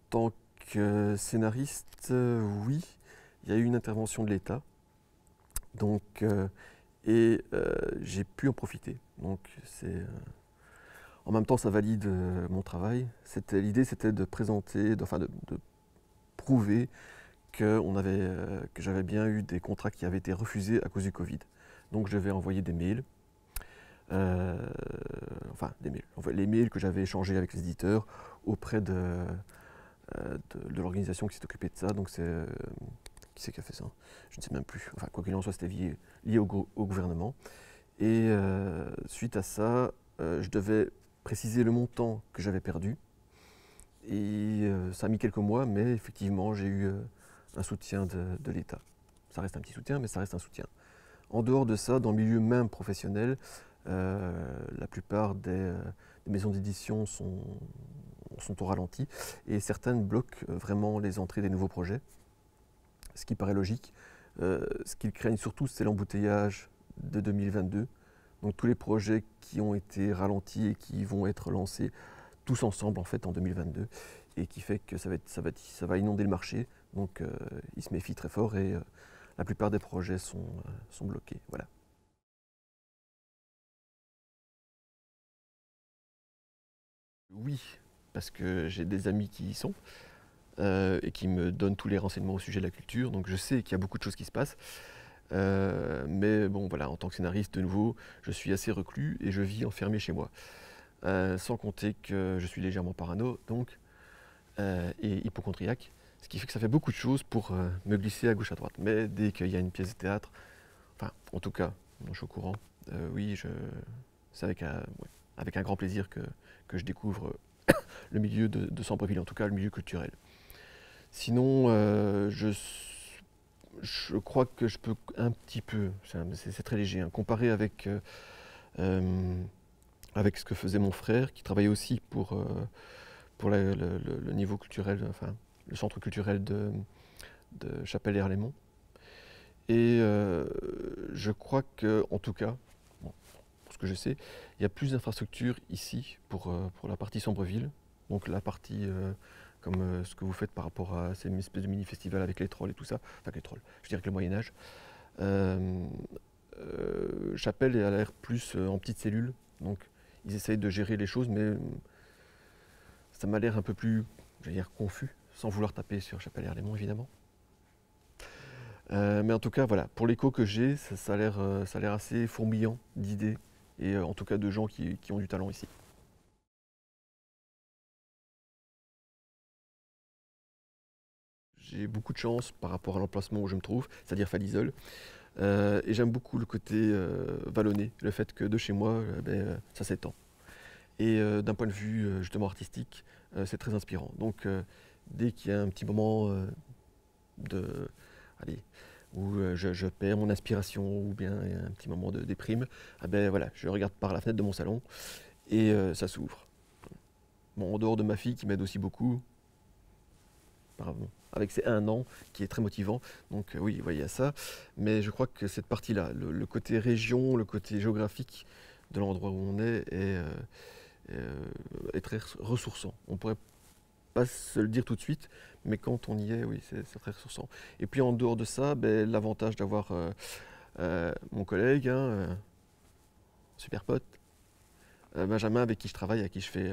tant que scénariste, oui, il y a eu une intervention de l'État. Donc, j'ai pu en profiter. Donc, en même temps, ça valide mon travail. L'idée, c'était de présenter, de prouver que j'avais bien eu des contrats qui avaient été refusés à cause du Covid. Donc, je vais envoyer des mails. euh, les mails que j'avais échangés avec les éditeurs auprès de l'organisation qui s'est occupée de ça. Donc, qui c'est qui a fait ça? Je ne sais même plus. Enfin, quoi qu'il en soit, c'était lié au gouvernement. Et suite à ça, je devais préciser le montant que j'avais perdu. Et ça a mis quelques mois, mais effectivement, j'ai eu un soutien de l'État. Ça reste un petit soutien, mais ça reste un soutien. En dehors de ça, dans le milieu même professionnel, la plupart des maisons d'édition sont au ralenti et certaines bloquent vraiment les entrées des nouveaux projets, ce qui paraît logique. Ce qu'ils craignent surtout, c'est l'embouteillage de 2022. Donc tous les projets qui ont été ralentis et qui vont être lancés tous ensemble en fait en 2022 et qui fait que ça va inonder le marché. Donc ils se méfient très fort et la plupart des projets sont bloqués. Voilà. Oui, parce que j'ai des amis qui y sont et qui me donnent tous les renseignements au sujet de la culture. Donc je sais qu'il y a beaucoup de choses qui se passent. Mais bon, voilà, en tant que scénariste, de nouveau, je suis assez reclus et je vis enfermé chez moi. Sans compter que je suis légèrement parano, donc, et hypochondriaque, ce qui fait que ça fait beaucoup de choses pour me glisser à gauche à droite. Mais dès qu'il y a une pièce de théâtre, enfin, en tout cas, moi, je suis au courant, oui, c'est ouais, avec un grand plaisir que je découvre le milieu de Sambreville, en tout cas le milieu culturel. Sinon, je crois que je peux un petit peu, c'est très léger, hein, comparer euh, avec ce que faisait mon frère, qui travaillait aussi pour le niveau culturel, enfin, le centre culturel de Chapelle-et-Arlémont. Et je crois que, en tout cas, bon, pour ce que je sais, il y a plus d'infrastructures ici pour la partie Sambreville, donc la partie comme ce que vous faites par rapport à ces espèces de mini-festivals avec les trolls et tout ça, enfin les trolls, je dirais que le Moyen-Âge. Euh, Chapelle a l'air plus en petites cellules, donc ils essayent de gérer les choses, mais ça m'a l'air un peu plus, j'allais dire, confus, sans vouloir taper sur Chapelle-et-Arlémont évidemment. Mais en tout cas, voilà, pour l'écho que j'ai, ça a l'air assez fourmillant d'idées, et en tout cas de gens qui ont du talent ici. J'ai beaucoup de chance par rapport à l'emplacement où je me trouve, c'est-à-dire Falisol. Et j'aime beaucoup le côté vallonné, le fait que de chez moi, ça s'étend. Et d'un point de vue justement artistique, c'est très inspirant. Donc dès qu'il y a un petit moment de, allez, où je perds mon inspiration ou bien un petit moment de déprime, ah ben voilà, je regarde par la fenêtre de mon salon et ça s'ouvre. Bon, en dehors de ma fille qui m'aide aussi beaucoup, avec ses 1 an, qui est très motivant. Donc oui, vous voyez, il y a ça. Mais je crois que cette partie-là, le côté région, le côté géographique de l'endroit où on est très ressourçant. On pourrait pas se le dire tout de suite, mais quand on y est, oui, c'est très ressourçant. Et puis en dehors de ça, ben, l'avantage d'avoir mon collègue, hein, super pote, Benjamin, avec qui je travaille, avec qui je fais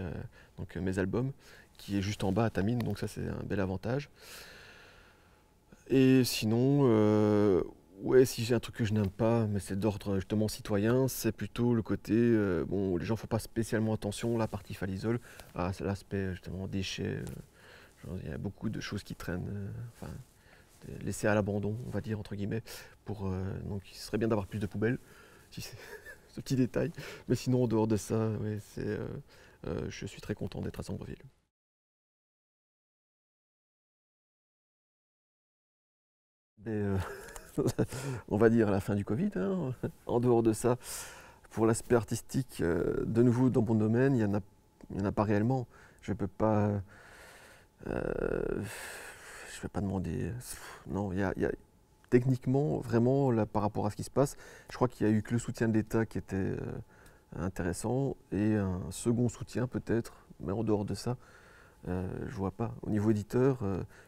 donc, mes albums, qui est juste en bas à Tamine, donc ça c'est un bel avantage. Et sinon, ouais, si j'ai un truc que je n'aime pas, mais c'est d'ordre justement citoyen, c'est plutôt le côté, bon, les gens font pas spécialement attention, la partie Falisol, c'est l'aspect justement déchets, genre, il y a beaucoup de choses qui traînent, enfin, laissées à l'abandon, on va dire, entre guillemets, donc il serait bien d'avoir plus de poubelles, si c'est ce petit détail. Mais sinon, en dehors de ça, ouais, je suis très content d'être à Sambreville. Mais, on va dire à la fin du Covid, hein. En dehors de ça, pour l'aspect artistique, de nouveau dans mon domaine, il y en a pas réellement. Je peux pas, je vais pas demander. Non, techniquement, vraiment, là, par rapport à ce qui se passe, je crois qu'il y a eu que le soutien de l'État qui était intéressant et un second soutien peut-être, mais en dehors de ça, Je vois pas. Au niveau éditeur,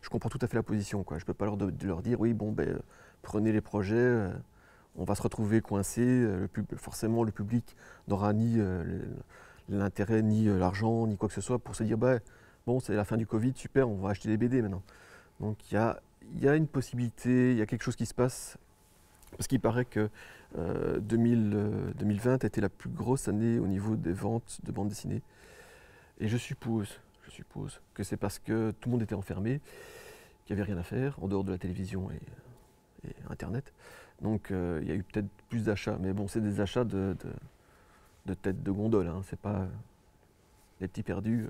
je comprends tout à fait la position, quoi. Je peux pas leur dire oui, bon, ben, prenez les projets, on va se retrouver coincé. Forcément, le public n'aura ni l'intérêt, ni l'argent, ni quoi que ce soit pour se dire bah, bon, c'est la fin du Covid, super, on va acheter des BD maintenant. Donc il y a une possibilité, il y a quelque chose qui se passe. Parce qu'il paraît que 2020 a été la plus grosse année au niveau des ventes de bandes dessinées. Et je suppose que c'est parce que tout le monde était enfermé, qu'il n'y avait rien à faire en dehors de la télévision et Internet. Donc il y a eu peut-être plus d'achats. Mais bon, c'est des achats de tête de gondole, hein. C'est pas les petits perdus.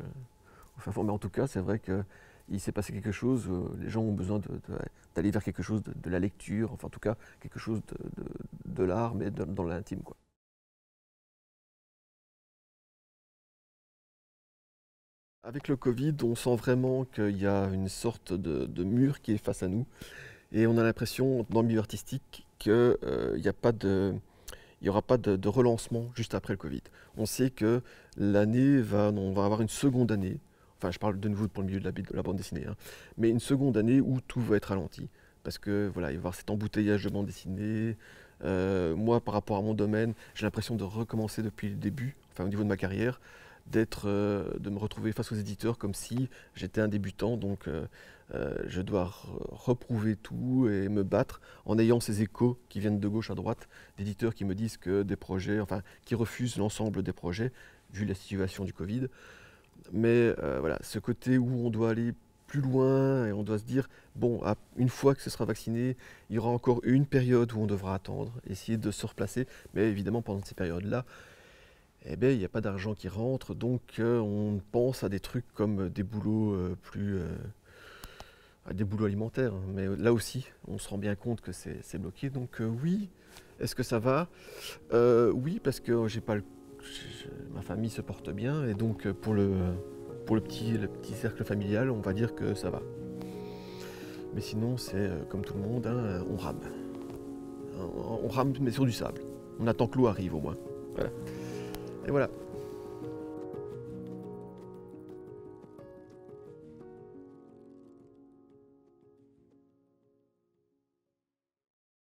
Mais en tout cas, c'est vrai qu'il s'est passé quelque chose. Les gens ont besoin d'aller vers quelque chose de la lecture, enfin en tout cas quelque chose de l'art, mais dans l'intime, quoi. Avec le Covid, on sent vraiment qu'il y a une sorte de mur qui est face à nous. Et on a l'impression, dans le milieu artistique, qu'il n'y a pas il n'y aura pas de relancement juste après le Covid. On sait que on va avoir une seconde année, enfin je parle de nouveau pour le milieu de la bande dessinée, hein, mais une seconde année où tout va être ralenti. Parce que voilà, il va y avoir cet embouteillage de bande dessinée. Moi, par rapport à mon domaine, j'ai l'impression de recommencer depuis le début, enfin au niveau de ma carrière, de me retrouver face aux éditeurs comme si j'étais un débutant. Donc je dois reprouver tout et me battre en ayant ces échos qui viennent de gauche à droite, d'éditeurs qui me disent que des projets, enfin qui refusent l'ensemble des projets, vu la situation du Covid. Mais voilà, ce côté où on doit aller plus loin et on doit se dire, bon, une fois que ce sera vacciné, il y aura encore une période où on devra attendre, essayer de se replacer. Mais évidemment, pendant ces périodes-là, eh ben, il n'y a pas d'argent qui rentre, donc on pense à des trucs comme des boulots à des boulots alimentaires. Mais là aussi, on se rend bien compte que c'est bloqué. Donc oui, est-ce que ça va? Oui, parce que j'ai pas ma famille se porte bien, et donc pour le petit cercle familial, on va dire que ça va. Mais sinon, c'est comme tout le monde, hein, on rame. On rame, mais sur du sable. On attend que l'eau arrive au moins. Voilà. Et voilà.